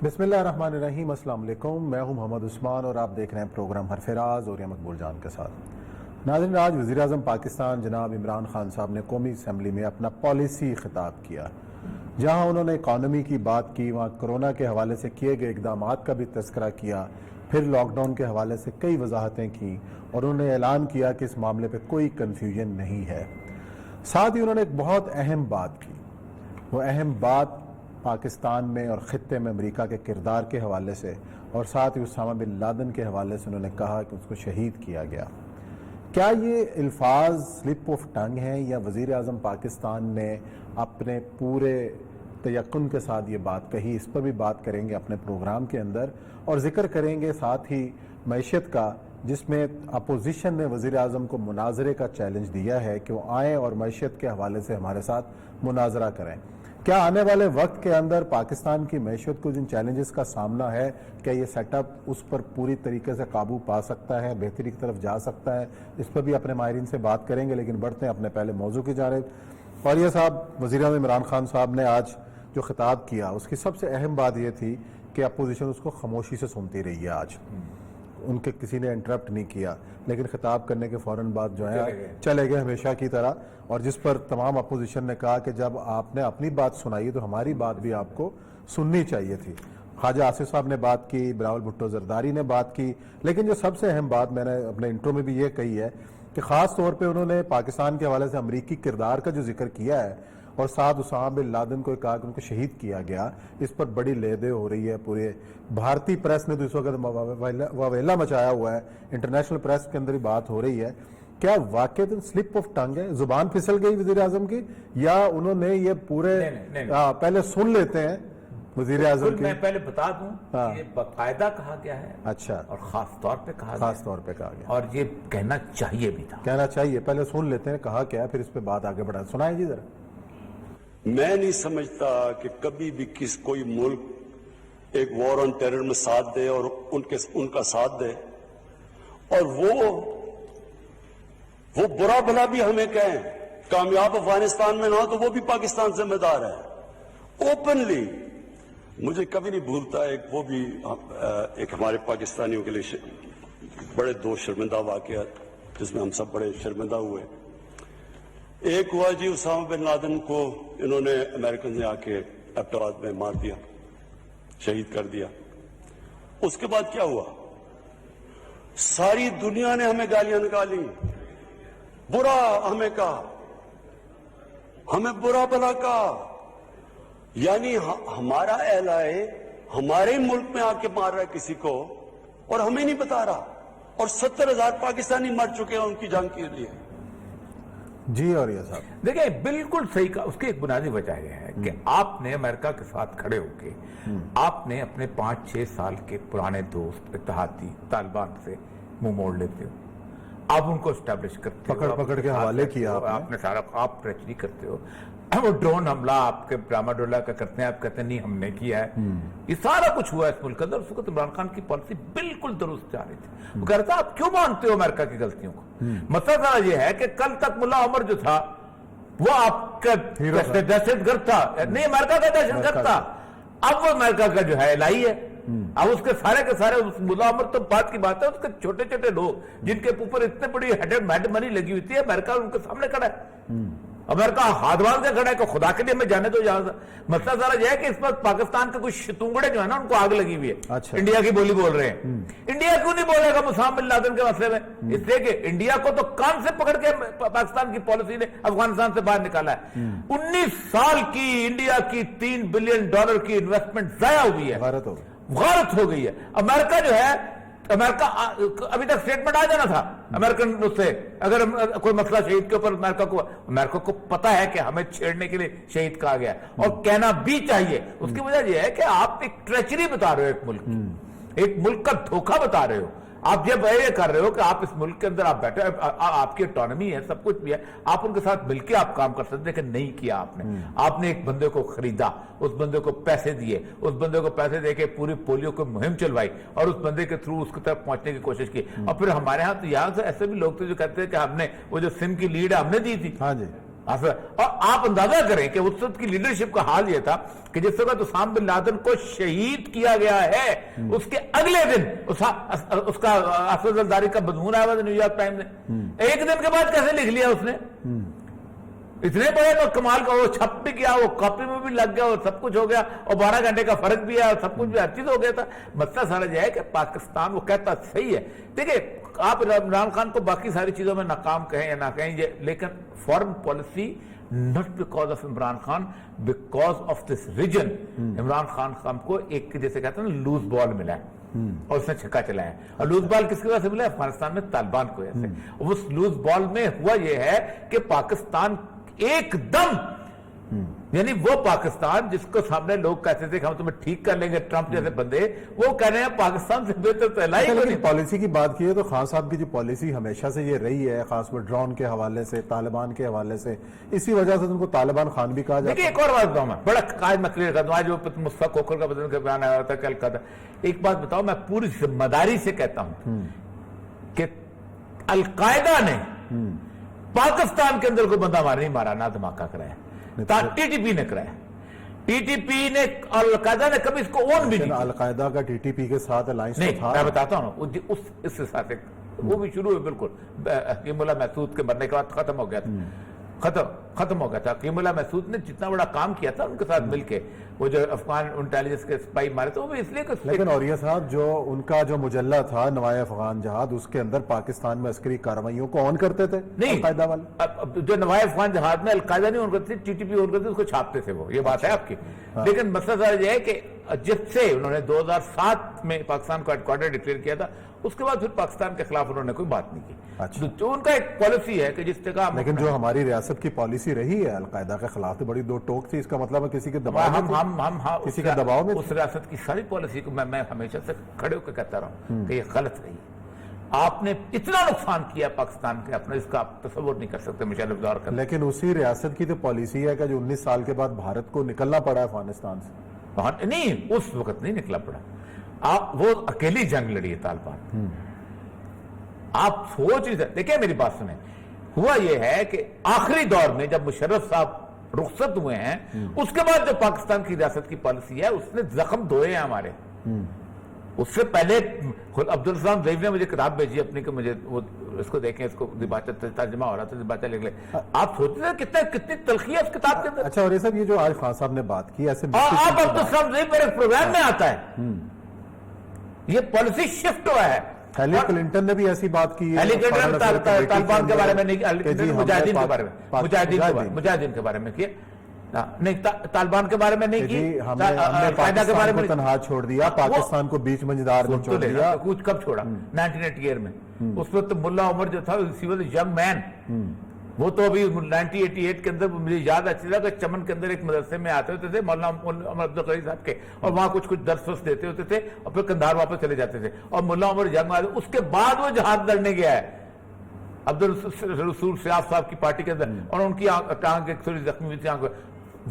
بسم اللہ الرحمن الرحیم۔ السلام علیکم، میں ہوں محمد عثمان اور آپ دیکھ رہے ہیں پروگرام حرف راز اور مقبول جان کے ساتھ۔ ناظرین، آج وزیر اعظم پاکستان جناب عمران خان صاحب نے قومی اسمبلی میں اپنا پالیسی خطاب کیا، جہاں انہوں نے اکانومی کی بات کی، وہاں کرونا کے حوالے سے کیے گئے اقدامات کا بھی تذکرہ کیا، پھر لاک ڈاؤن کے حوالے سے کئی وضاحتیں کیں اور انہوں نے اعلان کیا کہ اس معاملے پہ کوئی کنفیوژن نہیں ہے۔ ساتھ ہی انہوں نے ایک بہت اہم بات کی، وہ اہم بات پاکستان میں اور خطے میں امریکہ کے کردار کے حوالے سے اور ساتھ ہی اسامہ بن لادن کے حوالے سے انہوں نے کہا کہ اس کو شہید کیا گیا۔ کیا یہ الفاظ سلپ آف ٹنگ ہیں یا وزیر اعظم پاکستان نے اپنے پورے تیقن کے ساتھ یہ بات کہی؟ اس پر بھی بات کریں گے اپنے پروگرام کے اندر اور ذکر کریں گے ساتھ ہی معیشت کا، جس میں اپوزیشن نے وزیر اعظم کو مناظرے کا چیلنج دیا ہے کہ وہ آئیں اور معیشت کے حوالے سے ہمارے ساتھ مناظرہ کریں۔ کیا آنے والے وقت کے اندر پاکستان کی معیشت کو جن چیلنجز کا سامنا ہے، کیا یہ سیٹ اپ اس پر پوری طریقے سے قابو پا سکتا ہے، بہتری کی طرف جا سکتا ہے؟ اس پر بھی اپنے ماہرین سے بات کریں گے، لیکن بڑھتے ہیں اپنے پہلے موضوع کی جانب۔ اور یہ صاحب، وزیر اعظم عمران خان صاحب نے آج جو خطاب کیا اس کی سب سے اہم بات یہ تھی کہ اپوزیشن اس کو خاموشی سے سنتی رہی ہے۔ آج ان کے کسی نے انٹرپٹ نہیں کیا، لیکن خطاب کرنے کے فوراً بعد جو ہے چلے گئے ہمیشہ کی طرح، اور جس پر تمام اپوزیشن نے کہا کہ جب آپ نے اپنی بات سنائی تو ہماری بات بھی آپ کو سننی چاہیے تھی۔ خواجہ آصف صاحب نے بات کی، بلاول بھٹو زرداری نے بات کی، لیکن جو سب سے اہم بات میں نے اپنے انٹرو میں بھی یہ کہی ہے کہ خاص طور پہ انہوں نے پاکستان کے حوالے سے امریکی کردار کا جو ذکر کیا ہے اور ساتھ اسامہ بن لادن کو کہا کہ ان کو شہید کیا گیا، اس پر بڑی لیدے ہو رہی ہے۔ پورے بھارتی پریس نے تو اس وقت واویلا مچایا ہوا ہے، انٹرنیشنل پریس کے اندر ہی بات ہو رہی ہے۔ کیا واقع سلپ آف ٹنگ ہے، زبان پھسل گئی وزیر اعظم کی، یا انہوں نے یہ پورے پہلے سن لیتے ہیں وزیر اعظم کی؟ میں پہلے بتا دوں کہ باقاعدہ کہا گیا ہے، اچھا، اور خاص طور پہ کہا گیا، اور یہ کہنا چاہیے بھی تھا، کہنا چاہیے۔ پہلے سن لیتے ہیں کہا کیا ہے، پھر اس پہ بات آگے بڑھا۔ سنائیں جی ذرا۔ میں نہیں سمجھتا کہ کبھی بھی کوئی ملک ایک وار آن ٹیرر میں ساتھ دے اور ان کا ساتھ دے، اور وہ برا بھلا بھی ہمیں کہیں کامیاب افغانستان میں نہ ہو تو وہ بھی پاکستان ذمہ دار ہے اوپنلی۔ مجھے کبھی نہیں بھولتا وہ بھی ایک ہمارے پاکستانیوں کے لیے بڑے دو شرمندہ واقعات جس میں ہم سب بڑے شرمندہ ہوئے۔ ایک ہوا جی، اسامہ بن لادن کو انہوں نے امریکن نے آ کے ایبٹ آباد میں مار دیا، شہید کر دیا۔ اس کے بعد کیا ہوا؟ ساری دنیا نے ہمیں گالیاں نکالی، برا ہمیں کہا، ہمیں برا بھلا کہا، یعنی ہمارا اہلائے ہمارے ملک میں آ کے مار رہا ہے کسی کو اور ہمیں نہیں بتا رہا، اور 70,000 پاکستانی مر چکے ہیں ان کی جنگ کے لیے۔ جی، اور یہ صاحب دیکھیں بالکل صحیح کہا۔ اس کی ایک بنیادی وجہ یہ ہے کہ آپ نے امریکہ کے ساتھ کھڑے ہو کے آپ نے اپنے 5-6 سال کے پرانے دوست اتحادی طالبان سے منہ موڑ لیتے ہو، آپ ان کو اسٹیبلش کرتے ہو، پکڑ کے حوالے کیا آپ نے سارا، آپ ٹریچری کرتے ہو، وہ ڈرون حملہ آپ کے ڈرامہ ڈولا کا کرتے ہیں، آپ کہتے ہیں نہیں ہم نے کیا ہے۔ یہ سارا کچھ ہوا ہے اس ملک کے اندر۔ اس وقت عمران خان کی پالیسی بالکل درست جا رہی تھی۔ وہ کہہ رہا تھا آپ کیوں مانتے ہو امریکہ کی غلطیوں کو؟ مسئلہ ذرا یہ ہے کہ کل تک ملا عمر جو تھا وہ آپ کا دہشت گرد تھا، نہیں امریکہ کا دہشت گرد تھا، اب وہ امریکہ کا جو ہے الہی ہے۔ اب اس کے سارے ملا عمر تو بات کی بات ہے، اس کے چھوٹے چھوٹے لوگ جن کے اوپر اتنے بڑی ہیڈ منی لگی ہوئی تھی، امریکہ ان کے سامنے کھڑا ہے، امریکہ ہاتھ باندھ کے کھڑا ہے کہ خدا کے لیے ہمیں جانے دو یہاں سے۔ مسئلہ ذرا یہ ہے کہ اس وقت پاکستان کے کچھ شتونگڑے جو ہیں نا ان کو آگ لگی ہوئی ہے، انڈیا کی بولی بول رہے ہیں۔ انڈیا کیوں نہیں بولے گا اسامہ بن لادن کے مسئلے میں؟ اس لیے کہ انڈیا کو تو کان سے پکڑ کے پاکستان کی پالیسی نے افغانستان سے باہر نکالا ہے۔ 19 سال کی انڈیا کی $3 بلین کی انویسٹمنٹ ضائع ہوئی ہے، غارت ہو گئی ہے۔ امریکہ جو ہے، امریکہ ابھی تک سٹیٹمنٹ آ جانا تھا امریکن اس سے، اگر کوئی مسئلہ شہید کے اوپر امریکہ کو پتا ہے کہ ہمیں چھیڑنے کے لیے شہید کہا گیا ہے، اور کہنا بھی چاہیے۔ اس کی وجہ یہ ہے کہ آپ ایک ٹریچری بتا رہے ہو ایک ملک کی، ایک ملک کا دھوکہ بتا رہے ہو۔ آپ جب یہ کر رہے ہو کہ آپ اس ملک کے اندر آپ بیٹھے، آپ کی اٹانومی ہے، سب کچھ بھی ہے، آپ ان کے ساتھ مل کے آپ کام کر سکتے، لیکن نہیں کیا آپ نے ایک بندے کو خریدا، اس بندے کو پیسے دیے، اس بندے کو پیسے دے کے پوری پولیو کو مہم چلوائی اور اس بندے کے تھرو اس کی طرف پہنچنے کی کوشش کی۔ اور پھر ہمارے ہاں تو یہاں سے ایسے بھی لوگ تھے جو کہتے ہیں کہ ہم نے وہ جو سم کی لیڈ ہم نے دی تھی، اور آپ اندازہ کریں کہ اس وقت کی لیڈرشپ کا حال یہ تھا کہ جس وقت اسامہ بن لادن کو شہید کیا گیا ہے اس کے اگلے دن اس کا اسد زرداری کا مضمون آیا تھا نیو یارک ٹائم نے، ایک دن کے بعد کیسے لکھ لیا اس نے؟ اتنے بڑے تو کمال کا، وہ چھپ بھی گیا، وہ کاپی میں بھی لگ گیا، اور سب کچھ ہو گیا، اور 12 گھنٹے کا فرق بھی ہے، اور سب کچھ بھی ہر چیز ہو گیا تھا۔ مسئلہ سارا یہ ہے کہ پاکستان، وہ کہتا صحیح ہے، دیکھیں آپ عمران خان کو باقی ساری چیزوں میں ناکام کہیں یا نہ کہیں، لیکن foreign policy not because of Imran Khan, because of this region. Imran Khan ہم کو ایک جیسے کہتے ہیں لوز بال ملا ہے اور اس نے چھکا چلایا، اور لوز بال کس کی وجہ سے ملا ہے؟ افغانستان میں طالبان کو وجہ سے۔ اس لوز بال میں ہوا یہ ہے کہ پاکستان ایک دم، یعنی وہ پاکستان جس کو سامنے لوگ کہتے تھے کہ ہم تمہیں ٹھیک کر لیں گے ٹرمپ جیسے بندے، وہ کہہ رہے ہیں پاکستان سے بہتر تو ہی لیکن پالیسی کی بات کی ہے تو خان صاحب کی جو پالیسی ہمیشہ سے یہ رہی ہے، خاص طور ڈرون کے حوالے سے، طالبان کے حوالے سے، اسی وجہ سے ان کو طالبان خان بھی کہا جاتا ہے۔ دیکھیں ایک اور بات بتاؤں، میں بڑا قائد میں کلیئر کرتا ہوں، آج جو مصطفیٰ کوکر کا بدن کا بیان آیا تھا کل کا، ایک بات بتاؤ، میں پوری ذمہ داری سے کہتا ہوں کہ القاعدہ نے پاکستان کے اندر کوئی بندہ نہیں مارا، نہ دھماکہ کرایا، ٹی ٹی پی نے کرایا، ٹی ٹی پی نے، القاعدہ نے کبھی اس کو اون بھی نہیں۔ القاعدہ کا ٹی ٹی پی کے ساتھ الائنس نہیں، تھا، میں بتاتا ہوں اس سے ساتھ وہ بھی شروع ہوئی، بالکل حکیم اللہ محسود کے مرنے کے بعد ختم ہو گیا تھا، ختم ہو گیا تھا۔ حکیم اللہ محسود نے جتنا بڑا کام کیا تھا ان کے ساتھ مل کے، وہ جو افغان انٹیلیجنس کے سپاہی مارے تھے، وہ بھی اس لیے کہ لیکن اوریہ صاحب جو ان کا جو مجلہ تھا نوائے افغان جہاد، اس کے اندر پاکستان میں عسکری کارروائیوں کو آن کرتے تھے القاعدہ والے؟ جو نوائے افغان جہاد میں القاعدہ نہیں آن کرتے، ٹی ٹی پی آن کرتے، اس کو چھاپتے تھے، وہ یہ بات ہے آپ کی۔ لیکن مسئلہ سارا یہ ہے کہ جب سے انہوں نے 2007 میں پاکستان کو ہیڈ کوارٹر ڈکلیئر کیا تھا، اس کے بعد پھر پاکستان کے خلاف انہوں نے کوئی بات نہیں کی۔ جو ان کا ایک پالیسی ہے کہ جس جگہ، لیکن جو ہماری ریاست کی پالیسی رہی ہے القاعدہ کے خلاف تو بڑی دو ٹوک تھی، اس کا مطلب ہے کسی کے دباؤ میں، کسی کے دباؤ میں اس ریاست کی ساری پالیسی کو میں ہمیشہ سے کھڑے ہو کے کہتا رہا ہوں کہ یہ غلط رہی۔ آپ نے اتنا نقصان کیا پاکستان کے، اپنے اس کا آپ تصور نہیں کر سکتے مشرف دور کا۔ لیکن اسی ریاست کی تو پالیسی ہے کہ جو 19 سال کے بعد بھارت کو نکلنا پڑا افغانستان سے۔ نہیں، اس وقت نہیں نکلا پڑا، وہ اکیلی جنگ لڑی ہے طالبان۔ آپ سوچ نہیں سکتے، دیکھیں میری بات سنیں، ہوا یہ ہے کہ آخری دور میں جب مشرف صاحب رخصت ہوئے ہیں، اس کے بعد جو پاکستان کی ریاست کی پالیسی ہے، اس نے زخم دھوئے ہیں ہمارے۔ اس سے پہلے عبدالرحمان ضعیف نے مجھے کتاب بھیجی اپنی کہ مجھے اس کو دیکھیں، اس کو دیباچہ ترجمہ ہو رہا تھا، دیباچہ لکھ لے۔ آپ سوچتے ہیں کتنی تلخی ہے اس کتاب کے اندر۔ اچھا، اور یہ سب یہ جو آج خان صاحب نے بات کی، ایسے آپ عبدالرحمان ضعیف پر ایک پروگرام میں آتا ہے، یہ پالیسی شفٹ ہوا ہے۔ ہیلی کلنٹن نے بھی ایسی بات کی ہے، ہیلی کلنٹن طالبان کے بارے میں نہیں، مجاہدین کے بارے میں، مجاہدین کے بارے میں کیا نہیں، طالبان کے بارے میں نہیں کی، ہم نے پاکستان کو تنہا چھوڑ دیا، پاکستان کو بیچ منجدار میں چھوڑ دیا۔ کچھ کب چھوڑا؟ 1988 میں۔ اس وقت ملا عمر جو تھا، he was a young man، وہ تو ابھی 1988 کے اندر مجھے یاد اچھی طرح کہ چمن کے اندر ایک مدرسے میں آتے ہوتے تھے مولانا عمر عبدالقدیر صاحب کے، اور وہاں کچھ درس دیتے ہوتے تھے، اور پھر کندھار واپس چلے جاتے تھے، اور ملا عمر جنگ آتے، اس کے بعد وہ جہاد لڑنے گیا ہے عبدالرسول سیاف صاحب کی پارٹی کے اندر، اور ان کی ٹانگ ایک تھوڑی زخمی ہوئی تھی، آنکھ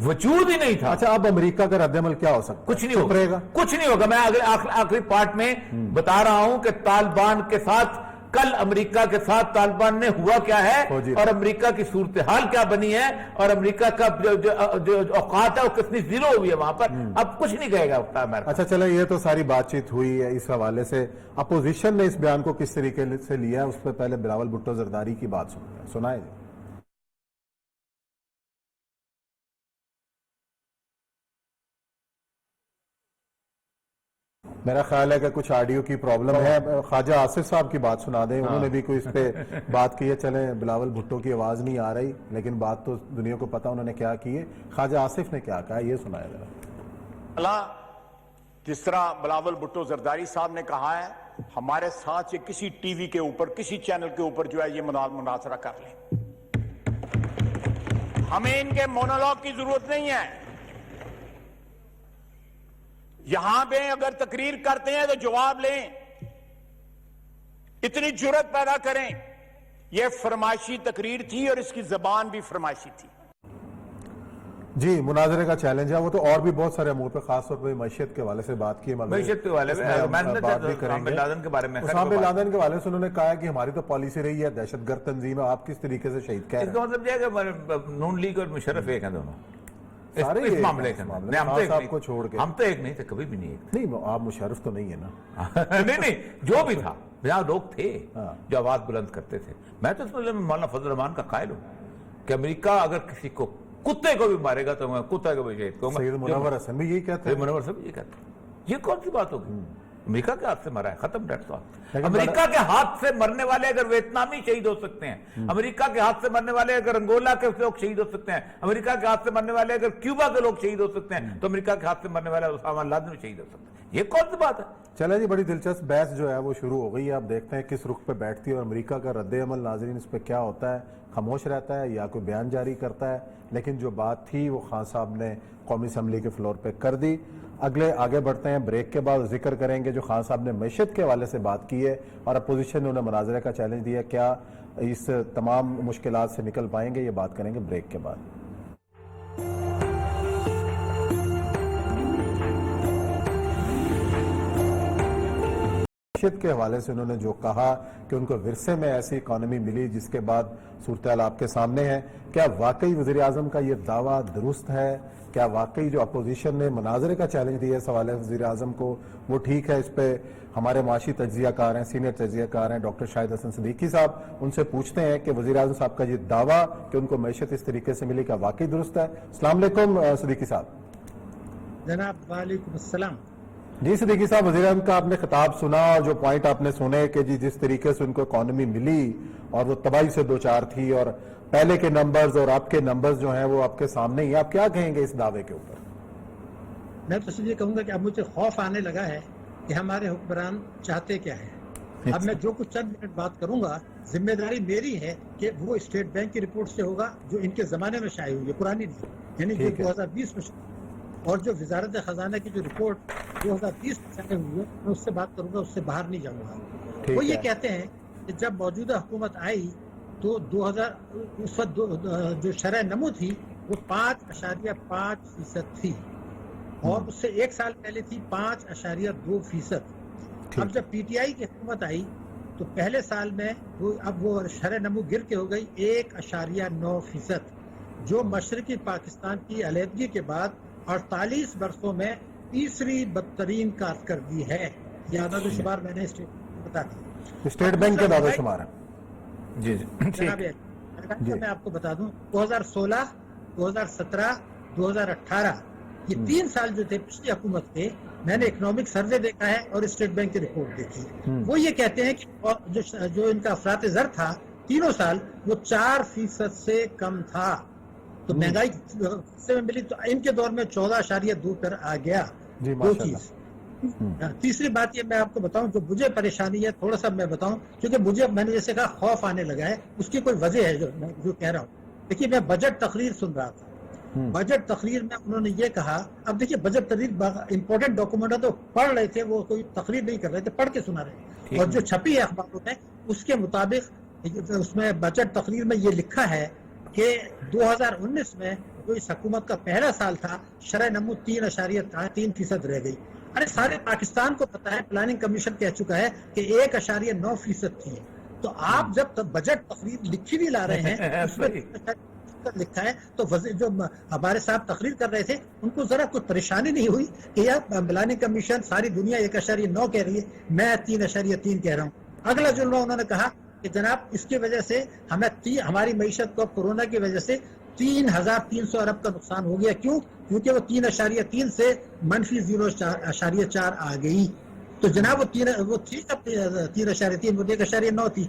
وجود ہی نہیں تھا۔ اچھا، اب امریکہ کا رد عمل کیا ہو سکتا ہے؟ کچھ نہیں ہوگا، کچھ نہیں ہوگا۔ میں آخری پارٹ میں بتا رہا ہوں کہ طالبان کے ساتھ، کل امریکہ کے ساتھ طالبان نے ہوا کیا ہے، اور امریکہ کی صورتحال کیا بنی ہے، اور امریکہ کا جو اوقات ہے وہ کتنی زیرو ہوئی ہے وہاں پر، اب کچھ نہیں کہے گا امریکہ۔ اچھا چلے، یہ تو ساری بات چیت ہوئی ہے اس حوالے سے، اپوزیشن نے اس بیان کو کس طریقے سے لیا ہے، اس پہ پہلے بلاول بھٹو زرداری کی بات سنتے ہیں، سنائے جی۔ میرا خیال ہے کہ کچھ آڈیو کی پرابلم ہے، خواجہ آصف صاحب کی بات سنا دیں، انہوں نے بھی کوئی اس پہ بات کی ہے۔ چلیں، بلاول بھٹو کی آواز نہیں آ رہی، لیکن بات تو دنیا کو پتا انہوں نے کیا کی ہے۔ خواجہ آصف نے کیا کہا، یہ سنایا ذرا۔ جس طرح بلاول بھٹو زرداری صاحب نے کہا ہے، ہمارے ساتھ یہ کسی ٹی وی کے اوپر، کسی چینل کے اوپر جو ہے یہ مناظرہ کر لیں، ہمیں ان کے مونولوگ کی ضرورت نہیں ہے۔ یہاں پہ اگر تقریر کرتے ہیں تو جواب لیں، اتنی جرت پیدا کریں۔ یہ فرمائشی تقریر تھی اور اس کی زبان بھی فرمائشی تھی۔ جی مناظرے کا چیلنج ہے وہ تو، اور بھی بہت سارے امور پہ، خاص طور پہ معیشت کے حوالے سے بات کی ہے، معیشت کے حوالے میں بات بھی کریں گے. بن لادن کے بارے میں. اسامہ بن لادن کے حوالے سے انہوں نے کہا کہ ہماری تو پالیسی رہی ہے دہشت گرد تنظیم ہے، آپ کس طریقے سے شہید کہہ رہے ہیں؟ اس کا مطلب یہ ہے کہ نون لیگ اور مشرف ایک ہیں دونوں سارے اس معاملے کے اندر. ہم تو ایک نہیں تھے، کبھی بھی نہیں ایک. نہیں آپ مشرف تو نہیں ہے نا. نہیں جو بھی تھا، جہاں لوگ تھے جو آواز بلند کرتے تھے. میں تو اس میں مولانا فضل الرحمان کا قائل ہوں کہ امریکہ اگر کسی کو کتے کو بھی مارے گا تو میں کتا کو بھی شہید کہوں گا. سید منور حسن بھی یہی کہتے ہیں. منور صاحب یہ کہتے ہیں. یہ کون سی بات ہوگی؟ امریکہ کے ہاتھ سے مرا ہے، ختم ڈیٹ سوال. امریکہ کے ہاتھ سے مرنے والے اگر ویتنامی شہید ہو سکتے ہیں، امریکہ کے ہاتھ سے مرنے والے اگر انگولا کے لوگ شہید ہو سکتے ہیں، امریکہ کے ہاتھ سے مرنے والے اگر کیوبا کے لوگ شہید ہو سکتے ہیں، تو امریکہ کے ہاتھ سے مرنے والے اسامہ بن لادن بھی شہید ہو سکتے ہیں. یہ کون سی بات ہے؟ چلے جی، بڑی دلچسپ بحث جو ہے وہ شروع ہو گئی ہے. آپ دیکھتے ہیں کس رخ پہ بیٹھتی ہے اور امریکہ کا رد عمل ناظرین اس پہ کیا ہوتا ہے. خاموش رہتا ہے یا کوئی بیان جاری کرتا ہے؟ لیکن جو بات تھی وہ خان صاحب نے قومی اسمبلی کے فلور پہ کر دی. آگے بڑھتے ہیں، بریک کے بعد ذکر کریں گے جو خان صاحب نے معیشت کے حوالے سے بات کی ہے اور اپوزیشن نے انہیں مناظرے کا چیلنج دیا، کیا اس تمام مشکلات سے نکل پائیں گے؟ یہ بات کریں گے بریک کے بعد. معیشت کے حوالے سے انہوں نے جو کہا کہ ان کو ورثے میں ایسی اکانومی ملی جس کے بعد صورتحال آپ کے سامنے ہے، کیا واقعی وزیر اعظم کا یہ دعویٰ درست ہے؟ کیا واقعی جو اپوزیشن نے مناظرے کا چیلنج دیا ہے سوال ہے وزیر اعظم کو وہ ٹھیک ہے؟ اس پہ ہمارے معاشی تجزیہ کار ہیں، سینئر تجزیہ کار ہیں ڈاکٹر شاہد حسن صدیقی صاحب، ان سے پوچھتے ہیں کہ وزیر اعظم صاحب کا یہ دعویٰ کہ ان کو معیشت اس طریقے سے ملی کیا واقعی درست ہے؟ السلام علیکم صدیقی صاحب. جناب وعلیکم السلام. جی صدیقی صاحب، وزیر اعظم کا آپ نے خطاب سنا اور جو پوائنٹ آپ نے سنے کہ جی جس طریقے سے ان کو اکانومی ملی اور وہ تباہی سے دوچار تھی، اور پہلے کے نمبرز اور آپ کے نمبرز جو ہیں وہ آپ کے سامنے ہی، آپ کیا کہیں گے اس دعوے کے اوپر؟ میں تو صرف یہ کہوں گا کہ اب مجھے خوف آنے لگا ہے کہ ہمارے حکمران چاہتے کیا ہے. اب میں جو کچھ چند منٹ بات کروں گا، ذمہ داری میری ہے کہ وہ اسٹیٹ بینک کی رپورٹ سے ہوگا جو ان کے زمانے میں شائع ہوئی ہے، پرانی نہیں، یعنی جو 2020 میں، اور جو وزارت خزانہ کی جو رپورٹ 2020 میں شائع ہوئی ہے میں اس سے بات کروں گا، اس سے باہر نہیں جاؤں گا. وہ یہ کہتے ہیں کہ جب موجودہ حکومت آئی تو 2000 اس وقت جو شرح نمو تھی وہ 5.5% تھی، اور اس سے ایک سال پہلے تھی 5.2%. اب جب پی ٹی آئی کی حکومت آئی تو پہلے سال میں اب وہ شرح نمو گر کے ہو گئی 1.9%، جو مشرقی پاکستان کی علیحدگی کے بعد 48 برسوں میں تیسری بدترین کارکردگی ہے. یہ اعداد و شمار میں نے بتا دیا، اسٹیٹ بینک کے اعداد و شمار ہے. جی جناب میں آپ کو بتا دوں 2016 2017 2018 یہ 3 سال جو تھے پچھلی حکومت کے، میں نے اکنامک سروے دیکھا ہے اور اسٹیٹ بینک کی رپورٹ دیکھی. وہ یہ کہتے ہیں کہ جو ان کا افراط زر تھا تینوں سال وہ 4% سے کم تھا. تو مہنگائی سے ملی تو ان کے دور میں 14.2 پر آ گیا. دو چیز. تیسری بات یہ میں آپ کو بتاؤں جو مجھے پریشانی ہے، تھوڑا سا میں بتاؤں کیونکہ مجھے، میں نے جیسے کہا خوف آنے لگا ہے، اس کی کوئی وجہ ہے جو کہہ رہا ہوں. دیکھیے میں بجٹ تقریر سن رہا تھا، بجٹ تقریر میں انہوں نے یہ کہا، اب دیکھیے بجٹ تقریر امپورٹنٹ ڈاکومنٹ ہے تو پڑھ رہے تھے، وہ کوئی تقریر نہیں کر رہے تھے، پڑھ کے سنا رہے تھے، اور جو چھپی ہے اخباروں میں اس کے مطابق اس میں بجٹ تقریر میں یہ لکھا ہے کہ 2019 میں جو اس حکومت کا پہلا سال تھا شرح نمو 3.3% رہ گئی. ارے سارے پاکستان کو پتا ہے، پلاننگ کمیشن کہہ چکا ہے کہ 1.9% تھی. تو آپ جب بجٹ تقریر لکھی بھی لا رہے ہیں اس میں لکھا ہے تو جو ہمارے صاحب تقریر کر رہے تھے ان کو ذرا کوئی پریشانی نہیں ہوئی کہ یار پلاننگ کمیشن ساری دنیا 1.9 کہہ رہی ہے، میں 3.3 کہہ رہا ہوں. اگلا جملہ انہوں نے کہا کہ جناب اس کی وجہ سے ہمیں ہماری معیشت کو کورونا کی وجہ سے 3,300 ارب کا نقصان ہو گیا. کیوں؟ کیونکہ وہ 3.3 سے -0.4 آ گئی. تو جناب وہ تھی 3.3 وہ 1.9 تھی.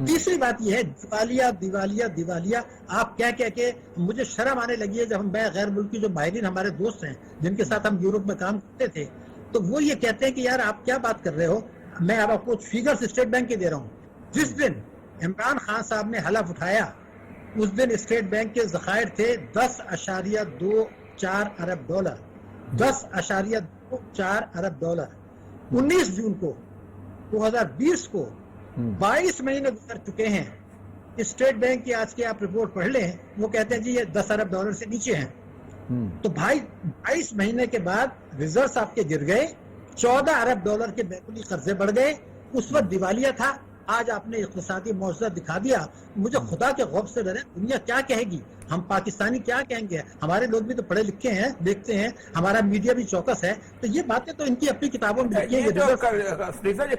تیسری بات یہ ہے دیوالیہ دیوالیہ دیوالیہ آپ کہہ کے مجھے شرم آنے لگی ہے. جب ہم غیر ملکی جو ماہرین ہمارے دوست ہیں جن کے ساتھ ہم یورپ میں کام کرتے تھے تو وہ یہ کہتے ہیں کہ یار آپ کیا بات کر رہے ہو. میں آپ کو فیگرز اسٹیٹ بینک کے دے رہا ہوں. جس دن عمران خان صاحب نے حلف اٹھایا اس دن اسٹیٹ بینک کے ذخائر تھے 10.24 ارب ڈالر. 10.24 ارب ڈالر. 19 جون کو 2020 کو 22 مہینے گزر چکے ہیں. اسٹیٹ بینک کی آج کی آپ رپورٹ پڑھ لیں، وہ کہتے ہیں جی یہ 10 ارب ڈالر سے نیچے ہیں. تو بھائی 22 مہینے کے بعد ریزروز آپ کے گر گئے, 14 ارب ڈالر کے بیرونی قرضے بڑھ گئے, اس وقت دیوالیہ تھا. آج آپ نے اقتصادی معجزہ دکھا دیا. مجھے خدا کے خوف سے ڈرے, دنیا کیا کہے گی, ہم پاکستانی کیا کہیں گے. ہمارے لوگ بھی تو پڑھے لکھے ہیں, دیکھتے ہیں, ہمارا میڈیا بھی چوکس ہے. تو یہ باتیں تو ان کی اپنی کتابوں میں لکھی ہیں. یہ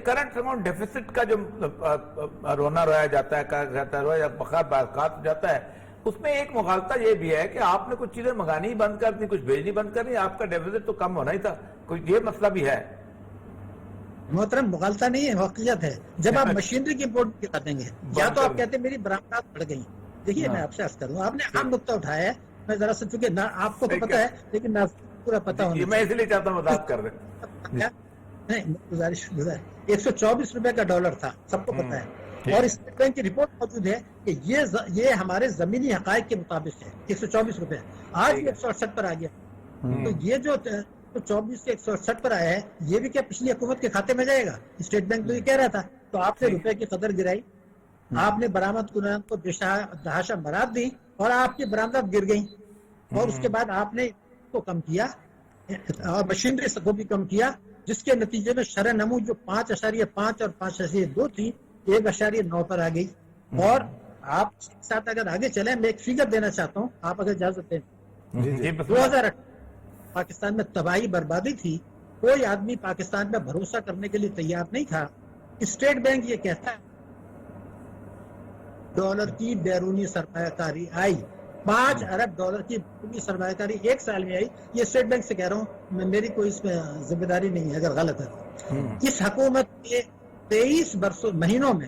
کرنٹ اماؤنٹ ڈیفیسٹ کا جو رونا رویا جاتا ہے, کہا جاتا ہے, یا بخار برکات جاتا ہے, اس میں ایک مغالطہ یہ بھی ہے کہ آپ نے کچھ چیزیں منگانی ہی بند کر دی, کچھ بھیجنی بند کر دی, آپ کا ڈیفیسٹ تو کم ہونا ہی تھا. کوئی یہ مسئلہ بھی ہے. محترم مغالطہ نہیں ہے, واقعیت ہے. جب آپ مشینری کی امپورٹ کرا دیں گے, یا تو آپ کہتے ہیں میری برآمدات بڑھ گئی. دیکھیے میں آپ سے عرض کروں, آپ نے اہم نقطہ اٹھایا ہے. میں ذرا سا چونکہ آپ کو تو پتا ہے لیکن پورا پتا ہونا میں اس لیے چاہتا ہوں وضاحت کر دیں. نہیں, گزارش 124 روپے کا ڈالر تھا, سب کو پتا ہے. اور اسٹیٹ بینک کی رپورٹ موجود ہے کہ یہ ہمارے زمینی حقائق کے مطابق ہے 124 روپے. آج بھی 168 پر آ گیا. تو یہ جو 24 سے 168 پر آیا ہے, یہ بھی کیا پچھلی حکومت کے کھاتے میں جائے گا؟ اسٹیٹ بینک تو یہ کہہ رہا تھا. تو آپ نے روپے کی قدر گرائی, آپ نے برآمد کنندگان کو دہاشا مراد دی, اور آپ کی برآمدات گر گئیں. اور اس کے بعد آپ نے کو کم کیا, اور مشینری کو بھی کم کیا, جس کے نتیجے میں شرح نمو جو 5.5 اور 5.2 تھی 1.9 پر آ گئی. اور آپ کے ساتھ اگر آگے چلیں, میں ایک فگر دینا چاہتا ہوں, آپ اگر اجازت دیں. 2008 پاکستان میں تباہی بربادی تھی, کوئی آدمی پاکستان میں بھروسہ کرنے کے لیے تیار نہیں تھا. اسٹیٹ بینک یہ کہتا ہے ڈالر کی بیرونی سرمایہ کاری آئی, 5 ارب ڈالر کی بیرونی سرمایہ کاری ایک سال میں آئی. یہ اسٹیٹ بینک سے کہہ رہا ہوں, میری کوئی اس میں ذمہ داری نہیں ہے اگر غلط ہے. اس حکومت کے 23 مہینوں میں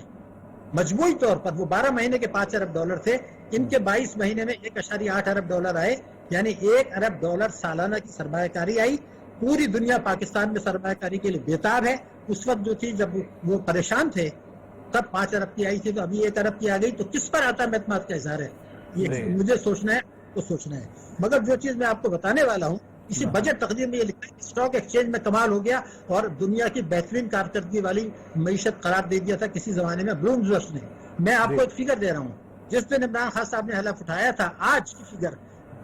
مجموعی طور پر وہ 12 مہینے کے 5 ارب ڈالر تھے, ان کے 22 مہینے میں 1.8 ارب ڈالر آئے, یعنی 1 ارب ڈالر سالانہ کی سرمایہ کاری آئی. پوری دنیا پاکستان میں سرمایہ کاری کے لیے بےتاب ہے. اس وقت جو تھی جب وہ پریشان تھے تب 5 ارب کی آئی تھی, تو ابھی 1 ارب کی آ گئی. تو کس پر آتا اعتماد کا اظہار ہے, یہ مجھے سوچنا ہے, تو سوچنا ہے. مگر جو چیز میں آپ کو بتانے والا ہوں, اسی بجٹ تقدیر میں یہ لکھا ہے کہ اسٹاک ایکسچینج میں کمال ہو گیا اور دنیا کی بہترین کارکردگی والی معیشت قرار دے دیا تھا کسی زمانے میں بلومبرگ نے. میں آپ کو ایک فگر دے رہا ہوں, جس دن عمران خان صاحب نے حلف اٹھایا تھا, آج کی فگر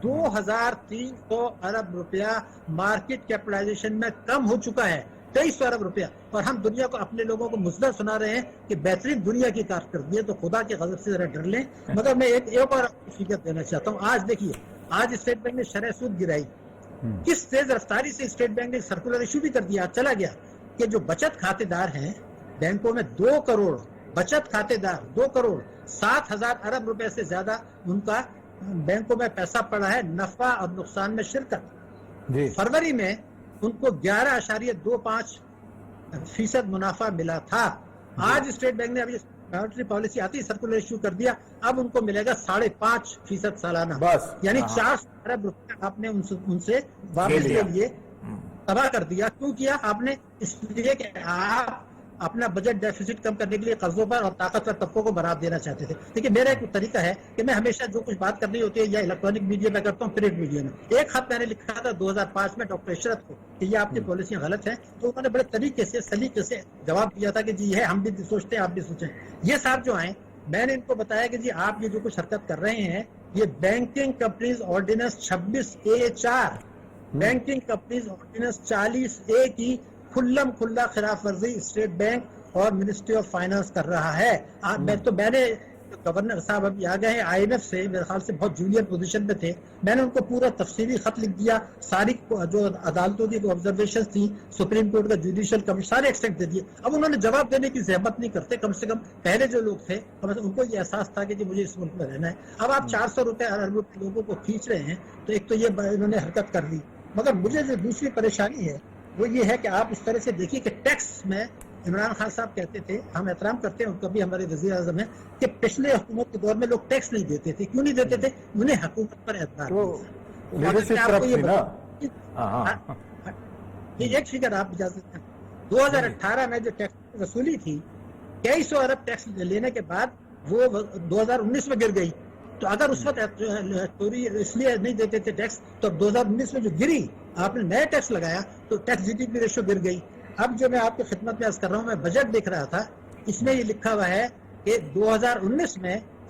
2300 ارب روپیہ مارکیٹ کیپٹلائزیشن میں کم ہو چکا ہے, 2300 ارب روپیہ. اور ہم دنیا کو, اپنے لوگوں کو مزدور سنا رہے ہیں کہ بہترین دنیا کی کارکردگی ہے. تو خدا کے غضب سے ذرا ڈر لیں. مگر میں ایک اور فگر دینا چاہتا ہوں. آج دیکھیے, آج اسٹیٹ بینک نے شرح سود گرائی. کس تیز رفتاری سے اسٹیٹ بینک نے سرکولر ایشو بھی کر دیا, چلا گیا کہ جو بچت کھاتے دار ہیں بینکوں میں, 2 کروڑ بچت کھاتے دار, 2 کروڑ 7,000 ارب روپے سے زیادہ ان کا بینکوں میں پیسہ پڑا ہے نفع اور نقصان میں شرکت. فروری میں ان کو 11.25% منافع ملا تھا. آج اسٹیٹ بینک نے ابھی مانیٹری پالیسی آتی سرکولر ایشو کر دیا, اب ان کو ملے گا 5.5% سالانہ, یعنی 400 ارب روپے آپ نے ان سے واپس لے لیے, تباہ کر دیا. کیوں کیا آپ نے؟ اس لیے کہ آپ اپنا بجٹ ڈیفیسٹ کم کرنے کے لیے قرضوں پر اور طاقتور طبقوں کو برآمد دینا چاہتے تھے. لیکن میرا ایک طریقہ ہے کہ میں ہمیشہ جو کچھ بات کرنی ہوتی ہے یا الیکٹرانک میڈیا میں کرتا ہوں, پرنٹ میڈیا میں. ایک خط میں نے لکھا تھا 2005 میں ڈاکٹر اشرت کو کہ یہ آپ کی پالیسیاں غلط ہیں, تو انہوں نے بڑے طریقے سے سلیقے سے جواب دیا تھا کہ جی یہ ہم بھی سوچتے ہیں, آپ بھی سوچیں. یہ صاحب جو آئے, میں نے ان کو بتایا کہ جی آپ یہ جو کچھ حرکت کر رہے ہیں, یہ banking companies ordinance 26A4, banking companies ordinance 40A کی کھلا خلاف ورزی اسٹیٹ بینک اور منسٹری آف فائنانس کر رہا ہے. میں نے گورنر صاحب ابھی آ گئے ہیں IMF سے, میرے خیال سے بہت جونیئر پوزیشن میں تھے, میں نے ان کو پورا تفصیلی خط لکھ دیا, ساری جو عدالتوں کی آبزرویشنز تھیں, سپریم کورٹ کا جوڈیشل کمیشن, سارے ایکسٹینٹ دے دیے. اب انہوں نے جواب دینے کی زحمت نہیں کرتے, کم سے کم پہلے جو لوگ تھے ان کو یہ احساس تھا کہ جی مجھے اس ملک میں رہنا ہے. اب آپ 400 روپے ارب روپے لوگوں کو کھینچ رہے ہیں, تو ایک تو یہ انہوں نے حرکت کر لی. مگر مجھے جو دوسری پریشانی ہے وہ یہ ہے کہ آپ اس طرح سے دیکھیے کہ ٹیکس میں عمران خان صاحب کہتے تھے, ہم احترام کرتے ہیں ان کا بھی, ہمارے وزیر اعظم ہیں, کہ پچھلے حکومت کے دور میں لوگ ٹیکس نہیں دیتے تھے. کیوں نہیں دیتے تھے؟ انہیں حکومت پر اعتبار نہیں. ایک فگر آپ اجازت ہیں, 2018 میں جو ٹیکس وصولی تھی 200 ارب ٹیکس لینے کے بعد وہ 2019 میں گر گئی. تو اگر اس وقت اس لیے نہیں دیتے تھے ٹیکس, تو اب 2019 میں جو گری, آپ نے نیا ٹیکس لگایا تو ٹیکس GDP ریشو گر گئی. اب جو میں آپ کی خدمت میں عرض کر رہا ہوں, میں بجٹ دیکھ رہا تھا, اس میں یہ لکھا ہوا ہے کہ 2019 میں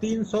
300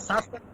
700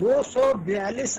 242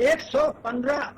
115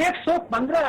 115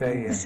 صحیح ہے.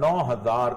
9000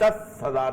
10,000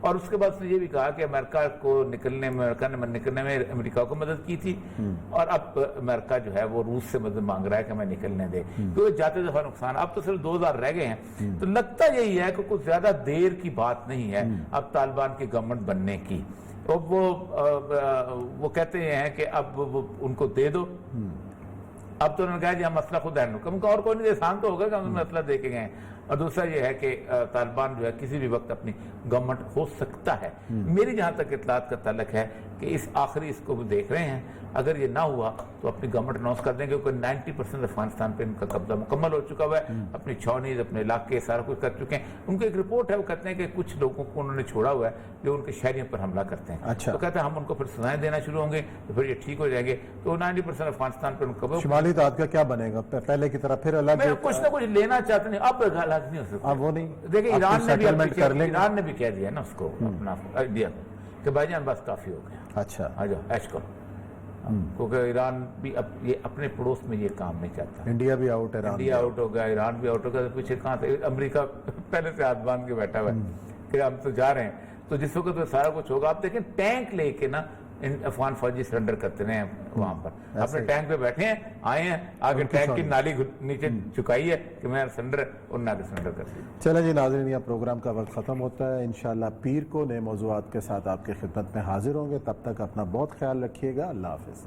اور اس کے بعد اس نے یہ بھی کہا کہ امریکہ نکلنے میں امریکہ کو مدد کی تھی، اور اب امریکہ جو ہے وہ روس سے مدد مانگ رہا ہے کہ ہمیں نکلنے دے، کیونکہ جاتے دفعہ نقصان، اب تو صرف 2000 رہ گئے ہیں۔ تو لگتا یہی ہے کہ کچھ زیادہ دیر کی بات نہیں ہے اب طالبان کی گورنمنٹ بننے کی۔ اب وہ کہتے ہیں کہ اب ان کو دے دو، اب تو انہوں نے کہا جی ہم مسئلہ خود ہینڈل کریں، اور کوئی نہیں، آسان تو ہوگا کہ ہم مسئلہ دے کے گئے ہیں۔ اور دوسرا یہ ہے کہ طالبان جو ہے کسی بھی وقت اپنی گورنمنٹ ہو سکتا ہے۔ میری جہاں تک اطلاعات کا تعلق ہے کہ آخری اس کو بھی دیکھ رہے ہیں، اگر یہ نہ ہوا تو اپنی گورنمنٹ اناؤنس کر دیں گے، کیونکہ 90% افغانستان پہ ان کا قبضہ مکمل ہو چکا ہوا ہے، اپنی چھاؤنیز، اپنے علاقے سارا کچھ کر چکے ہیں۔ ان کو ایک رپورٹ ہے، وہ کہتے ہیں کہ کچھ لوگوں کو انہوں نے چھوڑا ہوا ہے جو ان کے شہریوں پر حملہ کرتے ہیں، تو کہتے ہیں ہم ان کو پھر سزائیں دینا شروع ہوں گے تو پھر یہ ٹھیک ہو جائیں گے۔ تو 90% افغانستان پہ ان کا شمالی اتحاد کا کیا بنے گا؟ پہلے کی طرح پھر الگ کچھ نہ کچھ لینا چاہتے ہیں، اب حالات نہیں ہو سکتے۔ اب وہ نہیں، دیکھیں ایران نے بھی کہہ دیا نا اس کو، اپنا انڈیا کہ بھائی جان بس کافی ہو گیا، اچھا آ جاؤ ایش کرو، کیونکہ ایران بھی اب یہ اپنے پڑوس میں یہ کام نہیں چاہتا۔ انڈیا بھی آؤٹ ہے، انڈیا آؤٹ ہو گیا، ایران بھی آؤٹ ہو گیا، تو پیچھے کہاں تھے؟ امریکہ پہلے سے ہاتھ باندھ کے بیٹھا ہوا ہے کہ ہم تو جا رہے ہیں۔ تو جس وقت سارا کچھ ہوگا، آپ دیکھیں ٹینک لے کے نا افغان فوجی سرنڈر کرتے رہے ہیں وہاں پر، اپنے ٹینک پہ بیٹھے ہیں، آئے ہیں، آگے ٹینک کی نالی نیچے چکائی ہے کہ میں سرنڈر اور نہ سرنڈر کر دیا۔ چلیں جی ناظرین، یہ پروگرام کا وقت ختم ہوتا ہے، انشاءاللہ پیر کو نئے موضوعات کے ساتھ آپ کی خدمت میں حاضر ہوں گے، تب تک اپنا بہت خیال رکھیے گا، اللہ حافظ۔